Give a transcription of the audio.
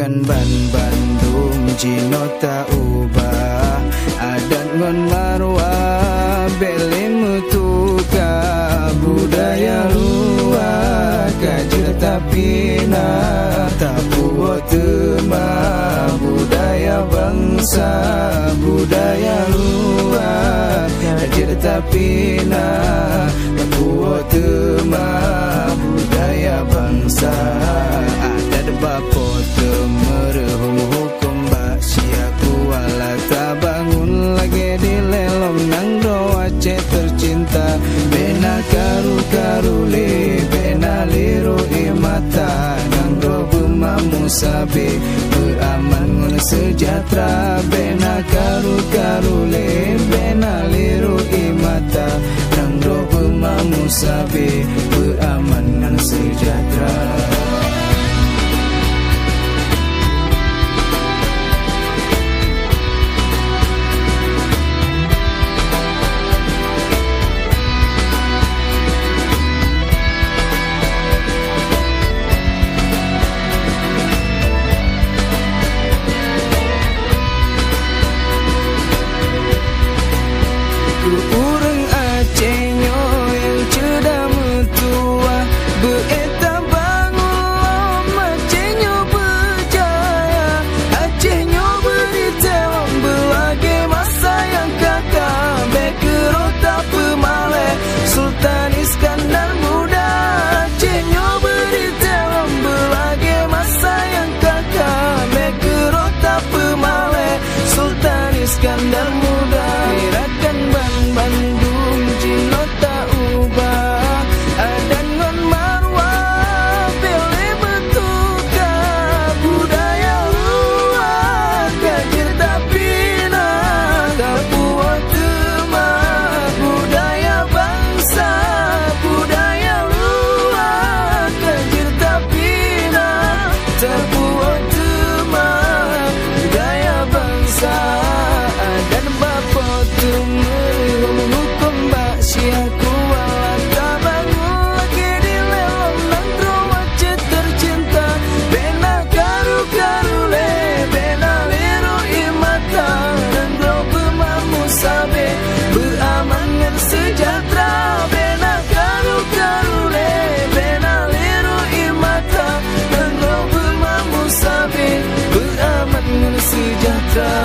Irakan Bandung Jino tak ubah adat ngon marwah beli mutuka budaya luar kajir tapi tak puas tema budaya bangsa budaya luar kajir tapi tak puas tema budaya bangsa adat bapa temerhum hukum baksiaku wala tak bangun lagi di lelong nang doa tercinta bena karu-karu le bena liru imata nang do bemamu sabe beraman ngun sejahtera bena karu-karu le bena liru imata nang do bemamu sabe beraman ngun sejahtera. Urang Acehnya yang cedah metua beeta bangun Acehnya berjaya Acehnya beritewan belage masa yang kakak bekerota pemale Sultan Iskandar Muda Acehnya beritewan belage masa yang kakak bekerota pemale Sultan Iskandar Muda. Irakan Bandung Jino tak ubah adat ngon marwah beli betuka budaya luar kajir tapi tak puas tema budaya bangsa budaya luar kajir tapi tak puas tema budaya bangsa adat bapa hukum baksiaku wala tak bangun lagi di lelong nang rowace tercinta bena karu-karu le bena liru imata nang ro bemamu sabe beraman ngan sejahtera bena karu-karu le bena liru imata nang ro bemamu sabe beraman ngan sejahtera.